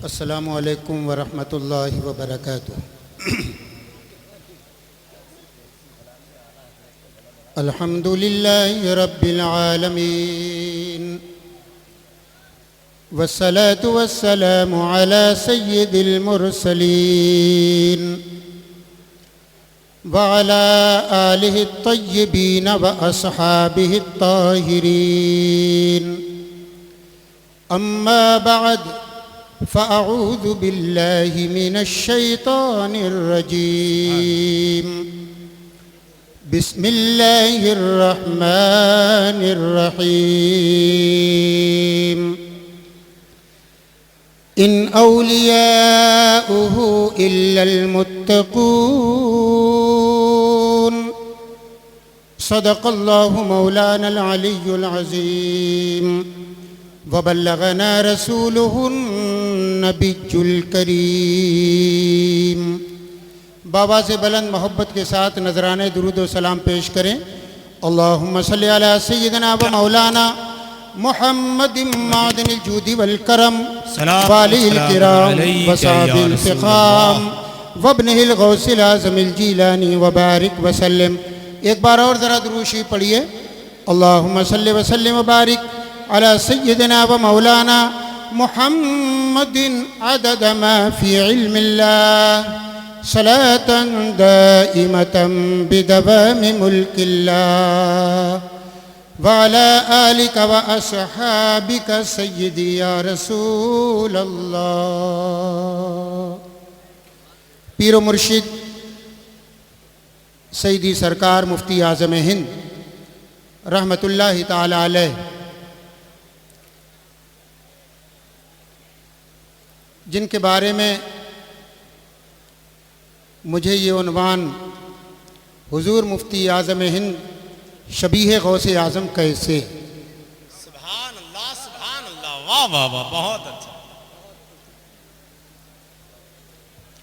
अस्सलामु अलैकुम वरहमतुल्लाहि वबरकातुहू। अल्हम्दुलिल्लाहि रब्बिल आलमीन वस्सलातु वस्सलामु अला सय्यिदिल मुरसलीन व अला आलिहि तय्यिबीन व अस्हाबिहि ताहिरीन। अम्मा बअद फ़अऊज़ु बिल्लाहि मिनश शैतानिर रजीम। बिस्मिल्लाहिर रहमानिर रहीम। इन औलियाउहु इल्लल मुत्तक़ून। सदक़ल्लाहु मौलानल अलियुल अज़ीम व बल्लगना रसूलुहुन नबियुल करीम। बाबा से बुलंद मोहब्बत के साथ नजराने दुरूद व सलाम पेश करें। अल्लाहुम्मा सल्लि अला सय्यिदिना व मौलाना मुहम्मदिन मादिनिल जूदि वल करम वालिल किराम व साहिबिल फ़िख़ाम व इब्निल गौसिल आज़मिल जीलानी व बारिक व सल्लिम। एक बार और ज़रा दुरूशी पढ़िए। अल्लाहुम्मा सल्लि व सल्लिम व बारिक अला सय्यिदिना व मौलाना मुहम्मदिन अदद मा फ़ी इल्मिल्लाह सलातन दाइमतन बिदवामि मुल्किल्लाह व अला आलिका व अस्हाबिका सय्यिदी या रसूलल्लाह। पीरो मुर्शिद सईदी सरकार मुफ्ती आज़म हिंद रहमतुल्लाहि ताला अलैह जिनके बारे में मुझे ये उन्वान हुजूर मुफ्ती आज़म हिंद शबीह गौसे आज़म कैसे। सुभान अल्लाह, वाह वाह वाह, बहुत अच्छा।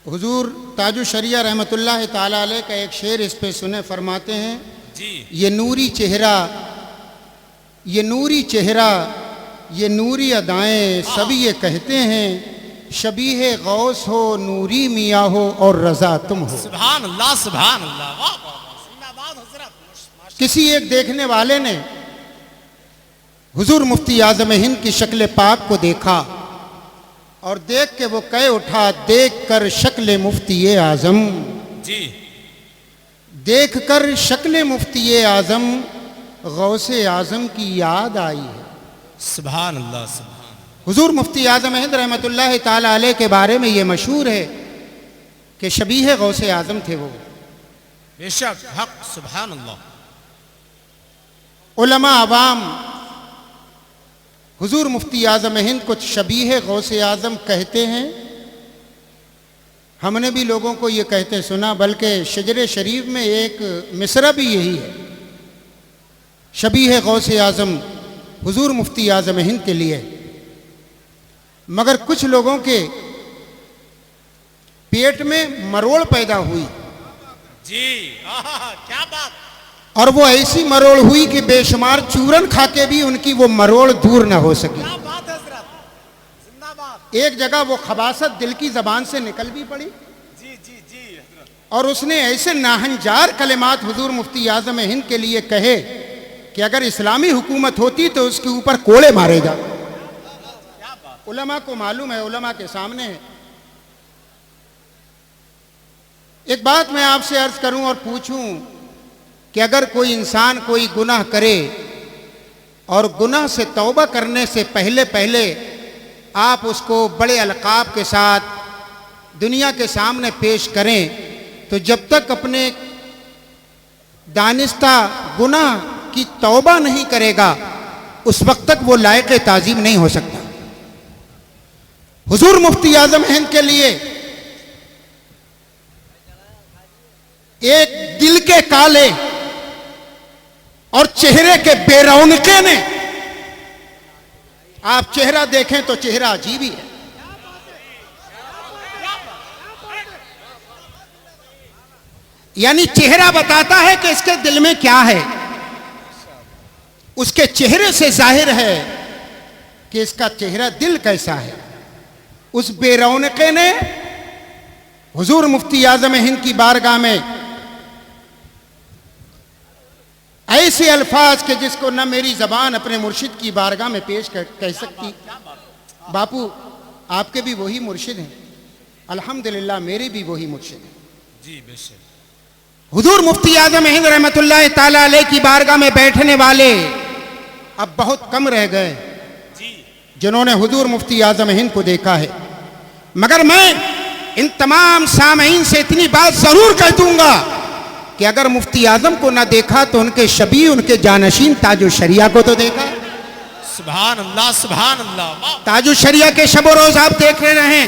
हुजूर ताजुश शरिया रहमतुल्लाह ताला अलैह का एक शेर इस पे सुने, फरमाते हैं जी। ये नूरी चेहरा, ये नूरी चेहरा, ये नूरी अदाएं, सभी ये कहते हैं शबीह गौस हो, नूरी मियाँ हो और रज़ा तुम हो। सुभान अल्लाह, वाह वाह वाह, जिंदाबाद हज़रत। किसी एक देखने वाले ने हुजूर मुफ्ती आज़म हिंद की शक्ल पाक को देखा और देख के वो कह उठा, देख कर शक्ल मुफ्ती आज़म, जी, देख कर शक्ल मुफ्ती आज़म गौसे आज़म की याद आई है। सुभान अल्लाह, सुभान। हुजूर मुफ्ती आज़म हिंद रहमतुल्लाह ताला अलैह के बारे में ये मशहूर है कि शबीह गौसे आज़म थे वो। बेशक हक, सुभान अल्लाह। उलमा अवाम हुजूर मुफ्ती आज़म हिंद को शबीह गौसे आज़म कहते हैं। हमने भी लोगों को ये कहते सुना, बल्कि शजरे शरीफ में एक मिसरा भी यही है, शबीह गौसे आज़म हुजूर मुफ्ती आज़म हिंद के लिए। मगर कुछ लोगों के पेट में मरोड़ पैदा हुई जी, क्या बात। और वो ऐसी मरोड़ हुई कि बेशुमार चूरन खा के भी उनकी वो मरोड़ दूर ना हो सकी। क्या बात है हज़रत, जिंदाबाद। एक जगह वो खबासत दिल की जबान से निकल भी पड़ी। जी जी जी हज़रत। और उसने ऐसे नाहंजार कलिमात हुजूर मुफ्ती आज़म हिंद के लिए कहे कि अगर इस्लामी हुकूमत होती तो उसके ऊपर कोड़े मारे जा। उलमा को मालूम है, उलमा के सामने है। एक बात मैं आपसे अर्ज करूं और पूछूं कि अगर कोई इंसान कोई गुनाह करे और गुनाह से तौबा करने से पहले पहले आप उसको बड़े अलकाब के साथ दुनिया के सामने पेश करें, तो जब तक अपने दानिस्ता गुनाह की तौबा नहीं करेगा उस वक्त तक वो लायक ताज़ीम नहीं हो सकता। हुजूर मुफ्ती आज़म हिंद के लिए एक दिल के काले और चेहरे के बेरौनके ने, आप चेहरा देखें तो चेहरा अजीब ही है। यानी चेहरा बताता है कि इसके दिल में क्या है। उसके चेहरे से जाहिर है कि इसका चेहरा दिल कैसा है। उस बेरौनके ने हुजूर मुफ्ती आजम हिंद की बारगाह में ऐसे अल्फाज के जिसको न मेरी जबान अपने मुर्शिद की बारगाह में पेश कह सकती। बापू आपके भी वही मुर्शिद हैं, अल्हम्दुलिल्लाह मेरे भी वही मुर्शिद हैं। जी बेशक। हुजूर मुफ्ती आजम हिंद रहमतुल्लाह ताला अलैह की बारगाह में बैठने वाले अब बहुत कम रह गए जिन्होंने हुजूर मुफ्ती आजम हिंद को देखा है। मगर मैं इन तमाम सामईन से इतनी बात जरूर कह दूंगा कि अगर मुफ्ती आजम को ना देखा तो उनके शबी, उनके जानशीन ताजो शरिया को तो देखा। सुभान अल्लाह, सुभान अल्लाह। वाह। ताजो शरिया के शबो रोज आप देख रहे हैं।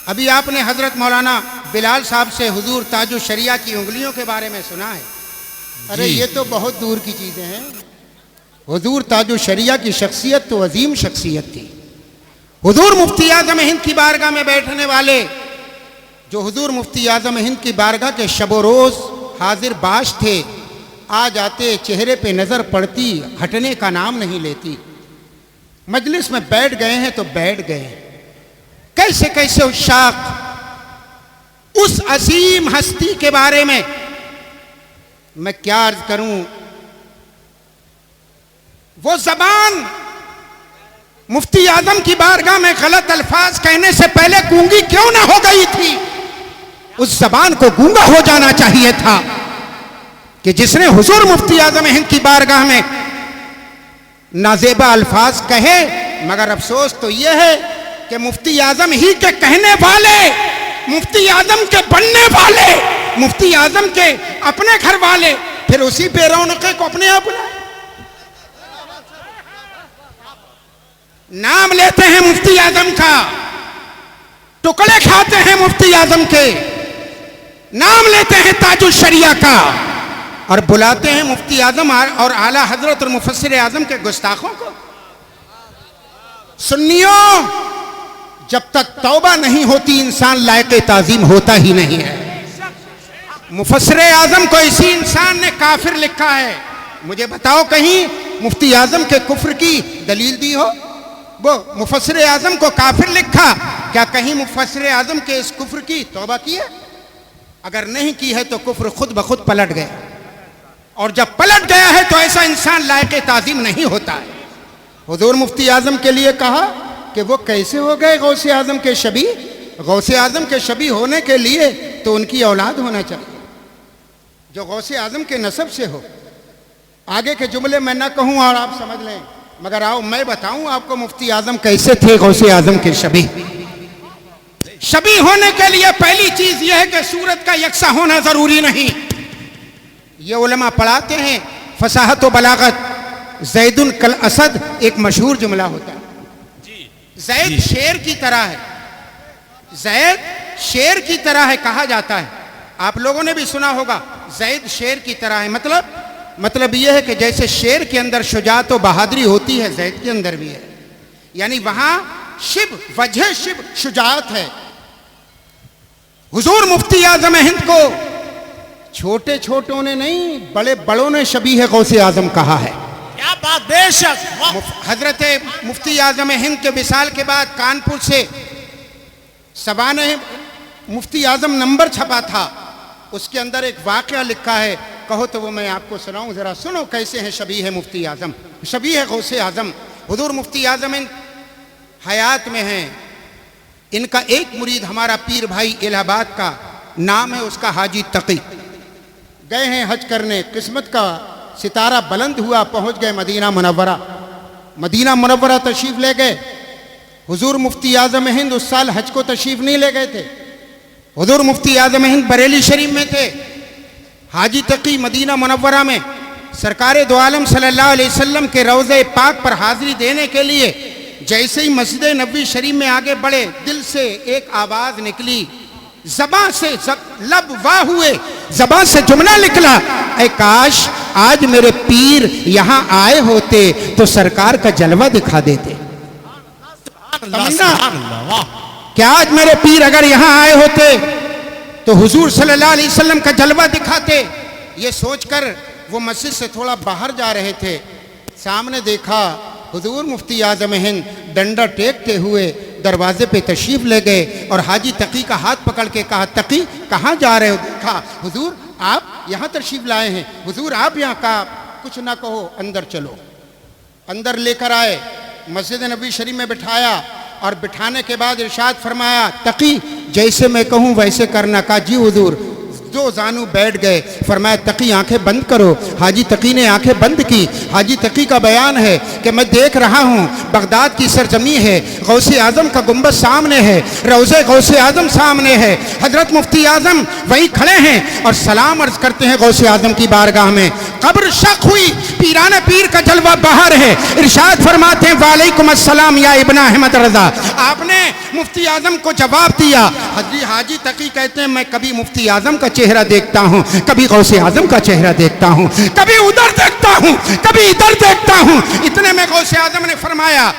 अभी आपने हजरत मौलाना बिलाल साहब से हुजूर ताजो शरिया की उंगलियों के बारे में सुना है। अरे ये तो बहुत दूर की चीजें हैं। हुजूर ताजो शरिया की शख्सियत तो अजीम शख्सियत थी। हुजूर मुफ्ती आजम हिंद की बारगाह में बैठने वाले जो हुजूर मुफ्ती आजम हिंद की बारगाह के शबो रोज हाजिर बाश थे, आ जाते, चेहरे पे नजर पड़ती, हटने का नाम नहीं लेती। मजलिस में बैठ गए हैं तो बैठ गए। कैसे कैसे उशाक उस असीम हस्ती के बारे में मैं क्या अर्ज करूं। वो जबान मुफ्ती आजम की बारगाह में गलत अल्फाज कहने से पहले गूंगी क्यों ना हो गई थी। उस जबान को गूंगा हो जाना चाहिए था कि जिसने हुजूर मुफ्ती आजम हिंद की बारगाह में नाजेबा अल्फाज कहे। मगर अफसोस तो यह है कि मुफ्ती आजम ही के कहने वाले, मुफ्ती आजम के बनने वाले, मुफ्ती आजम के अपने घर वाले फिर उसी बेरौनके को अपने आप बुलाए। नाम लेते हैं मुफ्ती आजम का, टुकड़े खाते हैं मुफ्ती आजम के, नाम लेते हैं ताजुल शरिया का और बुलाते हैं मुफ्ती आजम और आला हजरत और मुफस्सिर आजम के गुस्ताखों को। सुन्नियों, जब तक तौबा नहीं होती इंसान लायक ताजीम होता ही नहीं है। मुफस्सिर आजम को इसी इंसान ने काफिर लिखा है। मुझे बताओ कहीं मुफ्ती आजम के कुफ्र की दलील दी हो। वो मुफस्सिर आजम को काफिर लिखा, क्या कहीं मुफस्सिर आजम के इस कुफ्र की तौबा की है? अगर नहीं की है तो कुफ्र खुद ब खुद पलट गया, और जब पलट गया है तो ऐसा इंसान लायक ताजीम नहीं होता है। हुजूर मुफ्ती आजम के लिए कहा कि वो कैसे हो गए गौसे आजम के शबी। गौसे आजम के शबी होने के लिए तो उनकी औलाद होना चाहिए जो गौसे आजम के नसब से हो। आगे के जुमले मैं ना कहूं और आप समझ लें, मगर आओ मैं बताऊं आपको मुफ्ती आजम कैसे थे गौसे आजम के शबी। शबी होने के लिए पहली चीज यह है कि सूरत का यकसा होना जरूरी नहीं। ये उलमा पढ़ाते हैं फसाहत व बलागत, जैदुन कल असद एक मशहूर जुमला होता है। जैद शेर की तरह है, जैद शेर की तरह है कहा जाता है। आप लोगों ने भी सुना होगा जैद शेर की तरह है। मतलब यह है कि जैसे शेर के अंदर शुजात व बहादुरी होती है, जैद के अंदर भी है। यानी वहां शिब वजह शिब शुजात है। हुजूर मुफ्ती आजम हिंद को छोटे छोटों ने नहीं बड़े बड़ों ने शबीह है गौसे आजम कहा है। क्या बात, बेशक। हजरत मुफ्ती आजम हिंद के विसाल के बाद कानपुर से सबाने मुफ्ती आजम नंबर छपा था, उसके अंदर एक वाकया लिखा है। कहो तो वो मैं आपको सुनाऊं, जरा सुनो कैसे हैं शबीह मुफ्ती आजम, शबीह गौसे आजम। हुजूर मुफ्ती आजम हिंद हयात में हैं। इनका एक मुरीद हमारा पीर भाई इलाहाबाद का नाम है उसका हाजी तकी। गए हैं हज करने, किस्मत का सितारा बुलंद हुआ, पहुंच गए मदीना मुनव्वरा। मदीना मुनव्वरा तशरीफ ले गए। हुजूर मुफ्ती आजम हिंद उस साल हज को तशरीफ नहीं ले गए थे। हुजूर मुफ्ती आजम हिंद बरेली शरीफ में थे। हाजी तकी मदीना मुनव्वरा में सरकार दो आलम सल्लल्लाहु अलैहि वसल्लम के रौज़े पाक पर हाजिरी देने के लिए जैसे ही मस्जिद नबवी शरीफ में आगे बढ़े, दिल से एक आवाज निकली, ज़बान से लब वाह हुए, ज़बान से जुमला निकला, ऐ काश आज मेरे पीर यहाँ आए होते तो सरकार का जलवा दिखा देते। क्या आज मेरे पीर अगर यहाँ आए होते तो हुजूर सल्लल्लाहु अलैहि वसल्लम का जलवा दिखाते। ये सोचकर वो मस्जिद से थोड़ा बाहर जा रहे थे, सामने देखा हुजूर मुफ्ती आजम हिंद डंडा टेकते हुए दरवाजे पे तशरीफ़ ले गए और हाजी तकी का हाथ पकड़ के कहा, तकी कहाँ जा रहे हो? देखा हुजूर आप यहाँ तशरीफ़ लाए हैं, हुजूर आप यहाँ, कहा कुछ ना कहो अंदर चलो। अंदर लेकर आए, मस्जिद नबी शरीफ में बिठाया और बिठाने के बाद इरशाद फरमाया, तकी जैसे मैं कहूँ वैसे करना। कहा जी हुजूर। दो जानू बैठ गए। फरमाया तकी आंखें बंद करो। हाजी तकी ने आंखें बंद की। हाजी तकी का बयान है कि मैं देख रहा हूँ बगदाद की सरजमी है, गौसे आजम का गुंबद सामने है, रोज़े गौसे आजम सामने है, हजरत मुफ्ती आजम वहीं खड़े हैं और सलाम अर्ज करते हैं गौसे आजम की बारगाह में। कब्र शक हुई, पीराना पीर का जलवा बाहर है। इरशाद फरमाते हैं वालेकुम अस्सलाम या इब्न अहमद रजा। आपने मुफ्ती आजम को जवाब दिया। हाजी तकी कहते हैं मैं कभी मुफ्ती आजम का चेहरा देखता हूँ, कभी गौसे आजम का चेहरा देखता हूँ, कभी उधर देखता हूँ, कभी इधर देखता हूँ। इतने में गौसे आजम ने फरमाया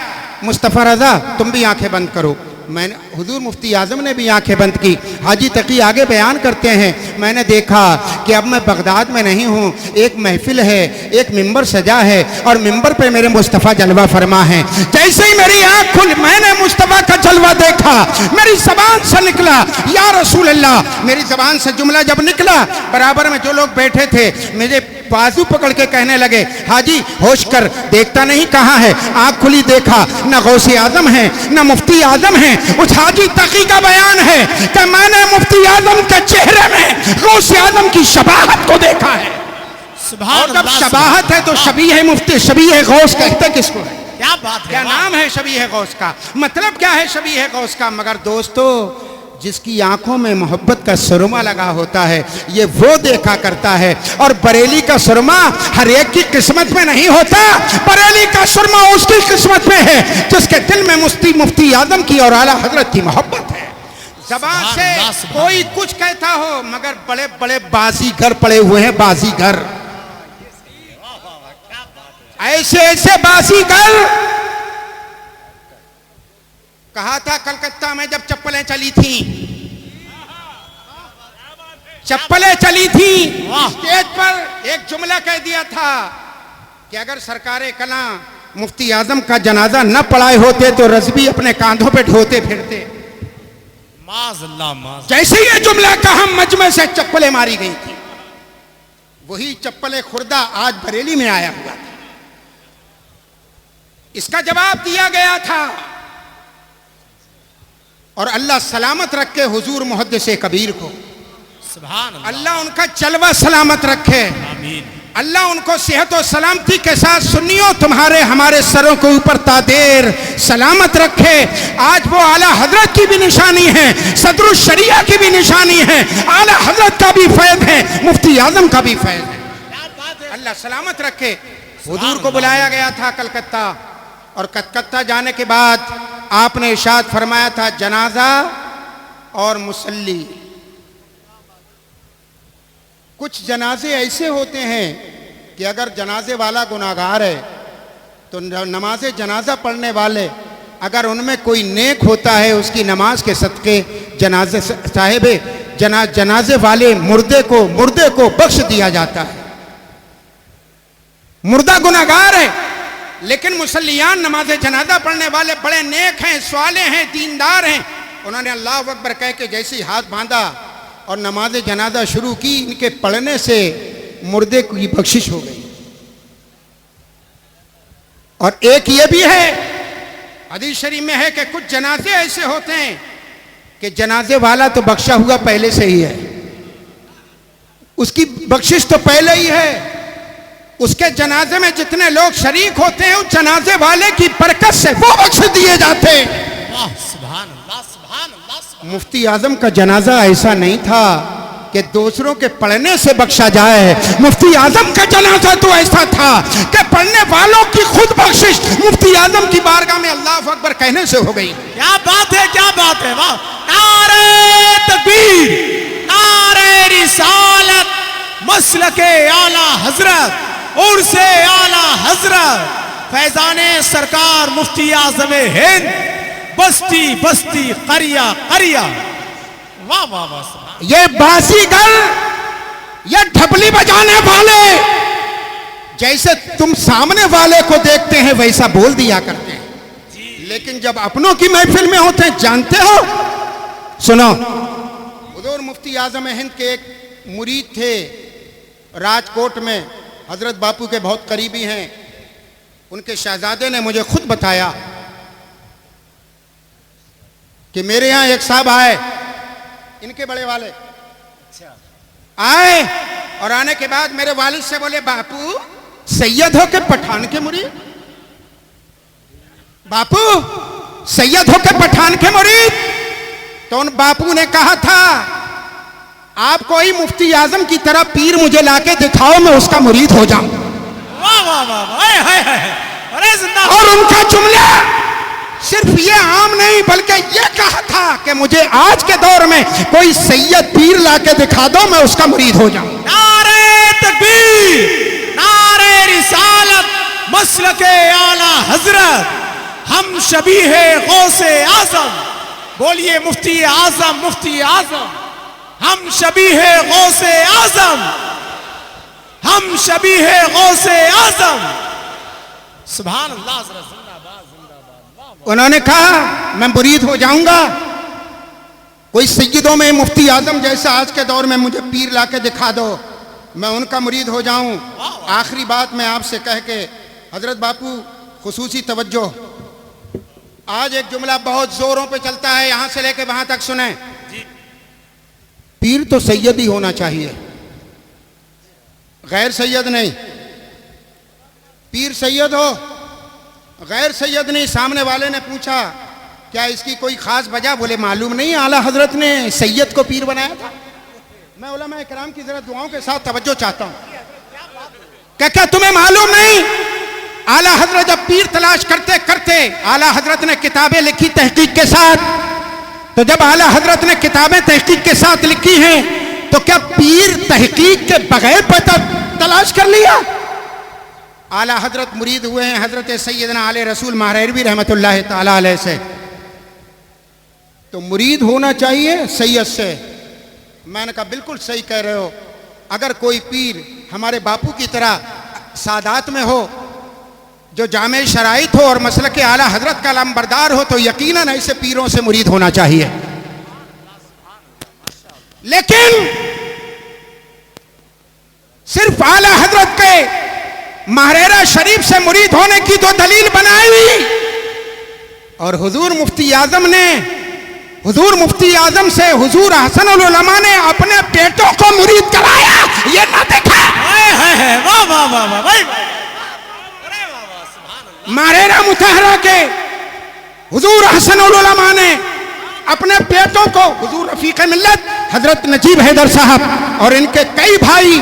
मुस्तफ़ा रजा तुम भी आंखें बंद करो। मैंने हुजूर मुफ्ती आजम ने भी आंखें बंद की। हाजी तकी आगे बयान करते हैं मैंने देखा कि अब मैं बगदाद में नहीं हूँ, एक महफिल है, एक मिंबर सजा है और मिंबर पे मेरे मुस्तफ़ा जलवा फरमा है। जैसे ही मेरी आंख खुली मैंने मुस्तफ़ा का जलवा देखा, मेरी ज़बान से निकला या रसूल अल्लाह। मेरी ज़बान से जुमला जब निकला बराबर में जो लोग बैठे थे मेरे बाजू पकड़ के कहने लगे हाजी होश कर, देखता नहीं कहाँ है? आंख खुली देखा, न गौसे आजम है न मुफ्ती आजम है। उस हाजी तकी का बयान है कि मैंने मुफ्ती आजम के चेहरे में गौसे आजम की शबाहत को देखा है। और जब शबाहत है तो शबीह है मुफ्ती, शबीह है गौस कहते किसको है? क्या बात है, क्या नाम है शबीह है गौस का? मतलब क्या है शबीह है गौस का? मगर दोस्तों जिसकी आंखों में मोहब्बत का सुरमा लगा होता है ये वो देखा करता है। और बरेली का सुरमा हर एक की किस्मत में नहीं होता, बरेली का सुरमा उसकी किस्मत में है जिसके दिल में मुफ्ती आजम की और आला हजरत की मोहब्बत है। ज़बान से कोई कुछ कहता हो मगर बड़े बड़े बाजीगर पड़े हुए हैं, बाजीगर, ऐसे ऐसे बाजीगर। कहा था कलकत्ता में जब चप्पलें चली थी, चप्पलें चली थी, स्टेज पर एक जुमला कह दिया था कि अगर सरकारे कला मुफ्ती आजम का जनाजा न पढ़ाए होते तो रज़वी अपने कांधों पे ढोते फिरते। जैसे ये जुमला कहा मजमे से चप्पलें मारी गई थी। वही चप्पलें खुर्दा आज बरेली में आया हुआ था। इसका जवाब दिया गया था और अल्लाह सलामत रखे हुजूर मुहद्दिस कबीर को, अल्लाह उनका चलवा सलामत रखे, अल्लाह उनको सेहत और सलामती के साथ सुन्नियों तुम्हारे हमारे सरों के ऊपर तादेर सलामत रखे। आज वो आला हजरत की भी निशानी है, सदरुल शरिया की भी निशानी है, आला हजरत का भी फैज़ है, मुफ्ती आजम का भी फैज़ है। अल्लाह सलामत रखे। हुजूर को बुलाया गया था कलकत्ता और कलकत्ता जाने के बाद आपने इरशाद फरमाया था जनाजा और मुसल्ली। कुछ जनाजे ऐसे होते हैं कि अगर जनाजे वाला गुनाहगार है तो नमाज जनाजा पढ़ने वाले अगर उनमें कोई नेक होता है उसकी नमाज के सदक़े जनाजे साहिब जनाजे वाले मुर्दे को बख्श दिया जाता है। मुर्दा गुनाहगार है लेकिन मुसल्लियान नमाज जनाजा पढ़ने वाले बड़े नेक हैं, स्वाले हैं, दीनदार हैं। उन्होंने अल्लाह अकबर कह के जैसे ही हाथ बांधा और नमाज जनाजा शुरू की, इनके पढ़ने से मुर्दे की बख्शिश हो गई। और एक ये भी है हदीस शरीफ में है कि कुछ जनाजे ऐसे होते हैं कि जनाजे वाला तो बख्शा हुआ पहले से ही है, उसकी बख्शिश तो पहले ही है। उसके जनाजे में जितने लोग शरीक होते हैं उस जनाजे वाले की बरकत से वो बख्श दिए जाते हैं। मुफ्ती आजम का जनाजा ऐसा नहीं था कि दूसरों के पढ़ने से बख्शा जाए। मुफ्ती आजम का जनाजा तो ऐसा था कि पढ़ने वालों की खुद बख्शिश मुफ्ती आजम की बारगाह में अल्लाह अकबर कहने से हो गई। क्या बात है, क्या बात है, वाह! नारे तकबीर, नारे रिसालत, मसलके आला हजरत और से आला हजरत फैजाने सरकार मुफ्ती आजम हिंद, बस्ती बस्ती करिया करिया। वाह वाह वाह! ये बाजीगर, ये ढपली बजाने वाले जैसे तुम सामने वाले को देखते हैं वैसा बोल दिया करते हैं, लेकिन जब अपनों की महफिल में होते हैं, जानते हो, सुनो, हुजूर मुफ्ती आजम हिंद के एक मुरीद थे राजकोट में, हजरत बापू के बहुत करीबी हैं। उनके शहजादे ने मुझे खुद बताया कि मेरे यहाँ एक साहब आए, इनके बड़े वाले आए, और आने के बाद मेरे वालिद से बोले, बापू सैयद हो के पठान के मुरीद, बापू सैयद हो के पठान के मुरीद। तो उन बापू ने कहा था, आप कोई मुफ्ती आजम की तरह पीर मुझे लाके दिखाओ, मैं उसका मुरीद हो जाऊं। वाह वाह वाह, अरे जिंदा। और उनका जुमला सिर्फ ये आम नहीं, बल्कि ये कहा था कि मुझे आज के दौर में कोई सैयद पीर लाके दिखा दो, मैं उसका मुरीद हो जाऊं। नारे तकबीर, नारे रिसालत, मसलके आला हजरत, हम शबीहे गौसे आजम। बोलिए मुफ्ती आजम, मुफ्ती आजम, हम शबीहे गौसे आजम, हम शबीहे गौसे आजम। सुभान अल्लाह। उन्होंने कहा मैं मुरीद हो जाऊंगा, कोई सैयदों में मुफ्ती आजम जैसा आज के दौर में मुझे पीर लाके दिखा दो, मैं उनका मुरीद हो जाऊं। आखिरी बात मैं आपसे कह के, हजरत बापू खुसूसी तवज्जो, आज एक जुमला बहुत जोरों पे चलता है, यहां से लेके वहां तक सुने। पीर तो सैयद ही होना चाहिए, गैर सैयद नहीं। पीर सैयद हो, गैर सैयद नहीं। सामने वाले ने पूछा क्या इसकी कोई खास वजह? बोले मालूम नहीं, आला हजरत ने सैयद को पीर बनाया था। मैं उलमा इकराम की जरा दुआओं के साथ तवज्जो चाहता हूं। क्या तुम्हें मालूम नहीं, आला हजरत जब पीर तलाश करते करते आला हजरत ने किताबें लिखी तहकीक के साथ, तो जब आला हजरत ने किताबें तहकीक के साथ लिखी हैं, तो क्या पीर तहकीक के बगैर पता तलाश कर लिया? आला हजरत मुरीद हुए हैं हजरत सैयदना आले रसूल महरवी रहमतुल्लाह ताला अलैह से, तो मुरीद होना चाहिए सैयद से। मैंने कहा बिल्कुल सही कह रहे हो। अगर कोई पीर हमारे बापू की तरह सादात में हो, जो जामे शराइत हो और मसलक के आला हजरत का लंबरदार हो, तो यकीनन ऐसे पीरों से मुरीद होना चाहिए। लेकिन सिर्फ आला हजरत के महरेरा शरीफ से मुरीद होने की तो दलील बनाई, और हुजूर मुफ्ती आजम ने, हुजूर मुफ्ती आजम से हुजूर हसनुल उलमा ने अपने बेटों को मुरीद कराया, ये ना देखा? वाह वाह वाह वाह, महरेरा मुतहरा के हुजूर हसनुल उलमा ने अपने बेटों को, हुजूर रफीक मिल्लत हजरत नजीब हैदर साहब और इनके कई भाई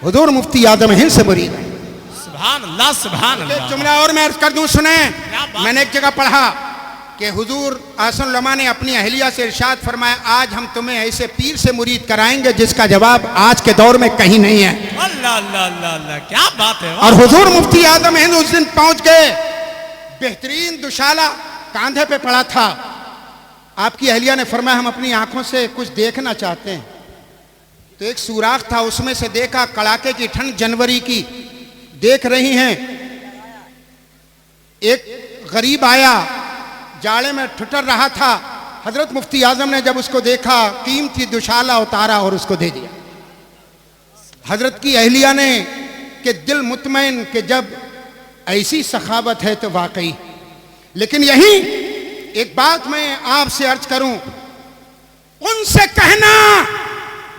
हुजूर मुफ्ती आजम हिंद से मुरीद है। सुभान अल्लाह, सुभान अल्लाह। जुमला और मैं अर्ज कर दूं, सुने। मैंने एक जगह पढ़ा कि हुजूर आसन उलमा ने अपनी अहलिया से इरशाद फरमाया, आज हम तुम्हें ऐसे पीर से मुरीद कराएंगे जिसका जवाब आज के दौर में कहीं नहीं है। अल्लाह अल्लाह अल्लाह अल्लाह, क्या बात है। और हुजूर मुफ्ती आजम हिंद उस दिन पहुंच गए, बेहतरीन दुशाला कांधे पे पड़ा था। आपकी अहलिया ने फरमाया हम अपनी आंखों से कुछ देखना चाहते हैं। तो एक सुराख था, उसमें से देखा, कड़ाके की ठंड जनवरी की देख रही हैं। एक गरीब आया, जाड़े में ठुठर रहा था। हजरत मुफ्ती आजम ने जब उसको देखा, कीमती दुशाला उतारा और उसको दे दिया। हजरत की अहलिया ने कि दिल मुतमईन कि जब ऐसी सखावत है तो वाकई। लेकिन यही एक बात मैं आपसे अर्ज करूं, उनसे कहना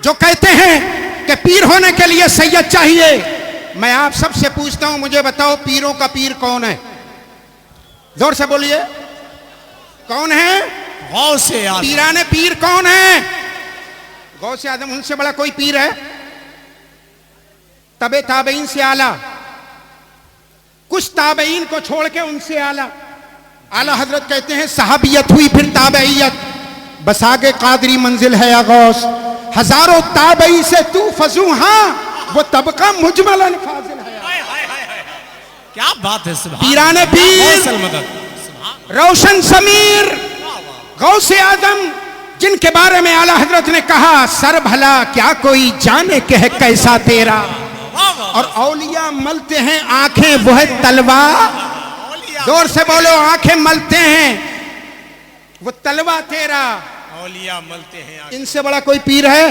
जो कहते हैं कि पीर होने के लिए सैयद चाहिए। मैं आप सबसे पूछता हूं, मुझे बताओ पीरों का पीर कौन है? जोर से बोलिए, कौन है? गौसे आजम। पीराने पीर कौन है? गौसे आजम। उनसे बड़ा कोई पीर है? तबे ताबईन से आला, कुछ ताबईन को छोड़ के उनसे आला। आला हजरत कहते हैं सहाबियत हुई फिर ताबईयत, बसागे कादरी मंजिल है या गौस, हजारों ताबई से तू फजू, हाँ वो तबका मुजमलन फाजिल है। क्या बात है। पीराने पीर, रोशन समीर, गौसे आजम, जिनके बारे में आला हजरत ने कहा सर भला क्या कोई जाने के है कैसा तेरा, और औलिया मलते हैं आंखें वो है तलवा, जोर से बोलो, आंखें मलते हैं वो तलवा तेरा, औलिया मलते हैं आंखें। इनसे बड़ा कोई पीर है?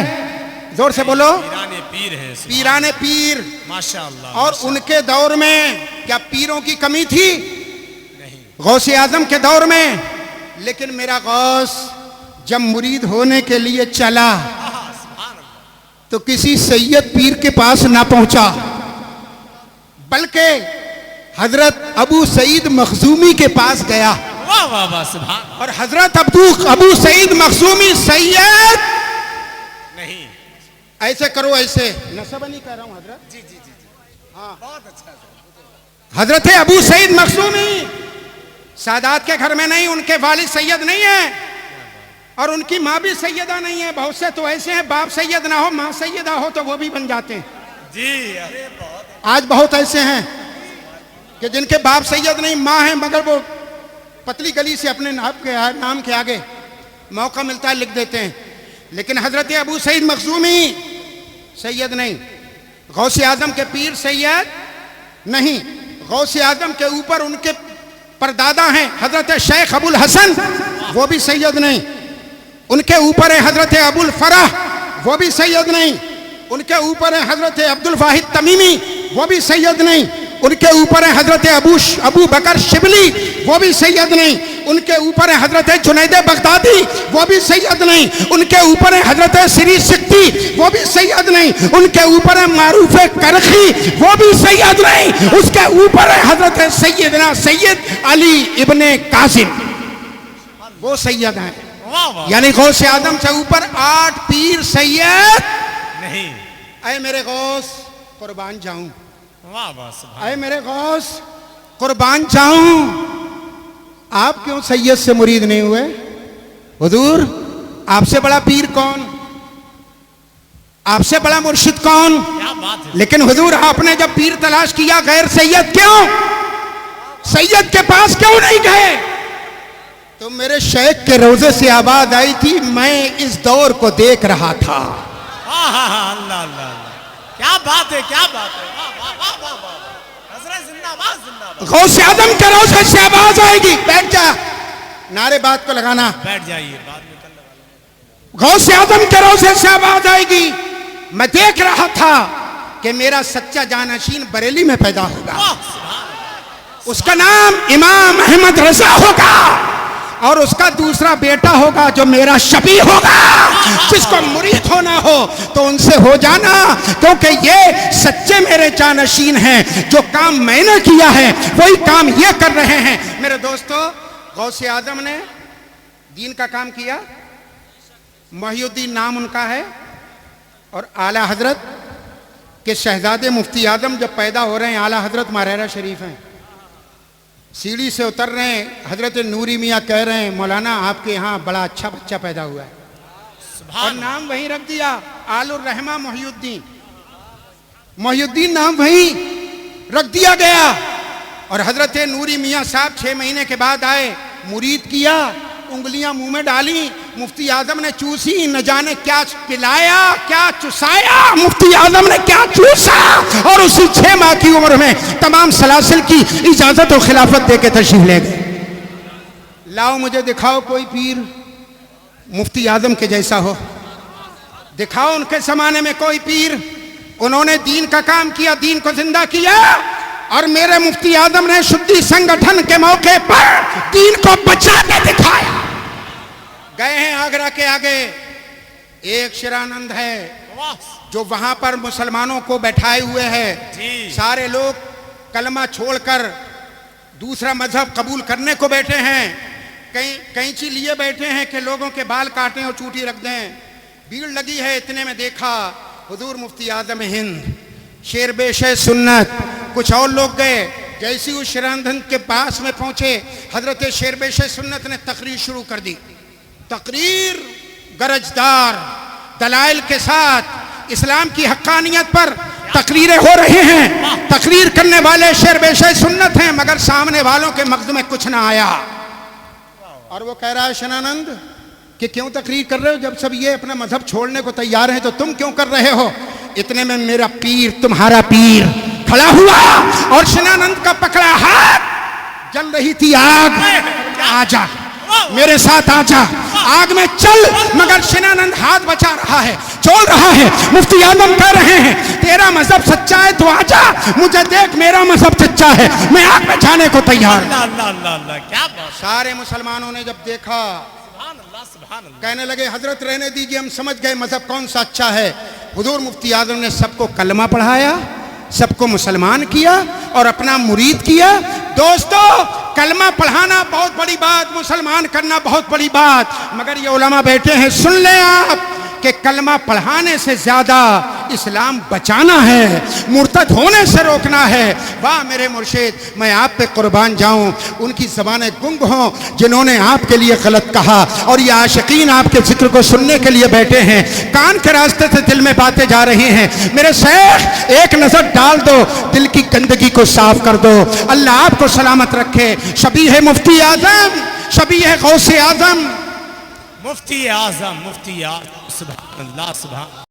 जोर से बोलो, पीराने पीर हैं, पीराने पीर। माशाअल्लाह। और उनके दौर में क्या पीरों की कमी थी? नहीं। गौसे आजम के दौर में। लेकिन मेरा गौस जब मुरीद होने के लिए चला तो किसी सैयद पीर के पास ना पहुंचा, बल्कि हजरत अबू सईद मखजूमी के पास गया। वाह वाह वाह, सुभान। और हजरत अबू सईद मखजूमी सैयद नहीं, ऐसे करो, ऐसे नसब नहीं कह रहा हूं हजरत। जी जी जी जी, हाँ, बहुत अच्छा। हजरत अबू सईद मखजूमी सादात के घर में नहीं, उनके वालिद सैयद नहीं है और उनकी माँ भी सैयदा नहीं है। बहुत से तो ऐसे हैं बाप सैयद ना हो माँ सैयदा हो तो वो भी बन जाते हैं। जी, अरे बहुत। आज बहुत ऐसे हैं कि जिनके बाप सैयद नहीं, माँ है, मगर वो पतली गली से अपने नाम के आगे मौका मिलता है लिख देते हैं। लेकिन हजरत अबू सईद मखजूमी सैयद नहीं, गौसे आजम के पीर सैयद नहीं। गौसे आजम के ऊपर उनके परदादा हैं हजरत शेख अबुल हसन, वो भी सैयद नहीं। उनके ऊपर है हजरत अबुल फराह, वो भी सैयद नहीं। उनके ऊपर है हजरत अब्दुल वाहिद तमीमी, वो भी सैयद नहीं। उनके ऊपर है हजरत अबू बकर शिबली, वो भी सैयद नहीं। उनके ऊपर है हजरत जुनैद बगदादी, वो भी सैयद नहीं। उनके ऊपर है हजरत श्री सिक्ती, वो भी सैयद नहीं। उनके ऊपर है मारूफ करखी, वो भी सैयद नहीं। उसके ऊपर है हजरत सैयदना सैयद अली इब्ने कासिम, वो सैयद हैं। यानी गौसे आदम से ऊपर 8 पीर सैयद नहीं। ऐ मेरे गौस कुर्बान जाऊं, वाह वाह, ऐ मेरे गौस कुर्बान जाऊं। आप क्यों सैयद से मुरीद नहीं हुए? हुजूर, आपसे बड़ा पीर कौन, आपसे बड़ा मुर्शिद कौन? क्या बात है। लेकिन हुजूर, आपने जब पीर तलाश किया गैर सैयद क्यों, सैयद के पास क्यों नहीं गए? तो मेरे शेख के रोजे से आवाज आई थी, मैं इस दौर को देख रहा था। अल्लाह अल्लाह, क्या बात है, क्या बात है। वाह वाह वाह वाह वाह, हजरत जिंदाबाद जिंदाबाद। गौसे आदम के रोजे से आवाज आएगी, बैठ जा, नारे बात को लगाना, बैठ जाइए, बाद में कल लगा। गौसे आदम के रोजे से आवाज आएगी, मैं देख रहा था कि मेरा सच्चा जानशीन बरेली में पैदा होगा, उसका नाम इमाम अहमद रजा होगा और उसका दूसरा बेटा होगा जो मेरा शबी होगा। जिसको मुरीद होना हो तो उनसे हो जाना, क्योंकि ये सच्चे मेरे जानशीन हैं। जो काम मैंने किया है वही काम ये कर रहे हैं। मेरे दोस्तों, गौसे आजम ने दीन का काम किया, मोहिउद्दीन नाम उनका है, और आला हजरत के शहजादे मुफ्ती आजम जब पैदा हो रहे हैं, आला हजरत मारहरा शरीफ हैं, सीढ़ी से उतर रहे हैं, हजरत नूरी मियाँ कह रहे हैं, मौलाना आपके यहाँ बड़ा अच्छा बच्चा पैदा हुआ है, और नाम वहीं रख दिया, आलुर रहमा मोहिउद्दीन। मोहिउद्दीन नाम वहीं रख दिया गया। और हजरत नूरी मियाँ साहब 6 महीने के बाद आए, मुरीद किया, उंगलियां मुंह में डाली, मुफ्ती आजम ने चूसी, न जाने क्या पिलाया क्या चुसाया, मुफ्ती आजम ने क्या चूसा, और उसी 6 माह की उम्र में तमाम सलासिल की इजाजत और खिलाफत देके तशरीफ ले गए। लाओ मुझे दिखाओ कोई पीर मुफ्ती आजम के जैसा हो, दिखाओ उनके जमाने में कोई पीर। उन्होंने दीन का काम किया, दीन को जिंदा किया, और मेरे मुफ्ती आजम ने शुद्धि संगठन के मौके पर दीन को बचा के दिखाया। गए हैं आगरा के आगे, एक शिरानंद है जो वहां पर मुसलमानों को बैठाए हुए है। सारे लोग कलमा छोड़कर दूसरा मजहब कबूल करने को बैठे हैं, कैंची लिए बैठे हैं कि लोगों के बाल काटें और चूटी रख दें। भीड़ लगी है, इतने में देखा हुजूर मुफ्ती आजम हिंद शेरबेश सुन्नत, कुछ और लोग गए। जैसी उस शिरानंद के पास में पहुंचे, हजरत शेरबेश सुन्नत ने तकरीर शुरू कर दी। तकरीर गरजदार दलाइल के साथ इस्लाम की हक्कानियत पर तकरीरें हो रही हैं। तकरीर करने वाले शेरबेश सुन्नत हैं, मगर सामने वालों के मगज में कुछ ना आया। और वो कह रहा है, शनानंद कि क्यों तकरीर कर रहे हो, जब सब ये अपना मजहब छोड़ने को तैयार हैं तो तुम क्यों कर रहे हो? इतने में मेरा पीर, तुम्हारा पीर खड़ा हुआ और शनानंद का पकड़ा हाथ जल रही थी आग, आजा मेरे साथ आजा, आग में चल। मगर शिनानंद हाथ बचा रहा है, छोड़ रहा है। मुफ्ती आजम कह रहे हैं तेरा मजहब सच्चा है तो आजा, मुझे देख मेरा मजहब सच्चा है, मैं आग में जाने को तैयार हूं। अल्लाह अल्लाह अल्लाह, क्या बात। सारे मुसलमानों ने जब देखा सुभान अल्लाह सुभान अल्लाह। कहने लगे हजरत रहने दीजिए, हम समझ गए मजहब कौन सा अच्छा है। हुजूर मुफ्ती आजम ने सबको कलमा पढ़ाया, सबको मुसलमान किया और अपना मुरीद किया। दोस्तों, कलमा पढ़ाना बहुत बड़ी बात, मुसलमान करना बहुत बड़ी बात, मगर ये उलमा बैठे हैं, सुन लें आप कि कलमा पढ़ाने से ज्यादा इस्लाम बचाना है, मुर्तद होने से रोकना है। वाह मेरे मुर्शिद, मैं आप पे कुर्बान जाऊं, उनकी ज़बानें गुंग हों जिन्होंने आपके लिए गलत कहा, और ये आशिकीन आपके जिक्र को सुनने के लिए बैठे हैं, कान के रास्ते से दिल में बातें जा रही हैं। मेरे शेख, एक नजर डाल दो, दिल की गंदगी को साफ कर दो। अल्लाह आपको सलामत रखे। शबी है मुफ्ती आजम, शबी है गौसे आजम, मुफ्ती आजम, मुफ्ती आजम, सुभान अल्लाह सुभान।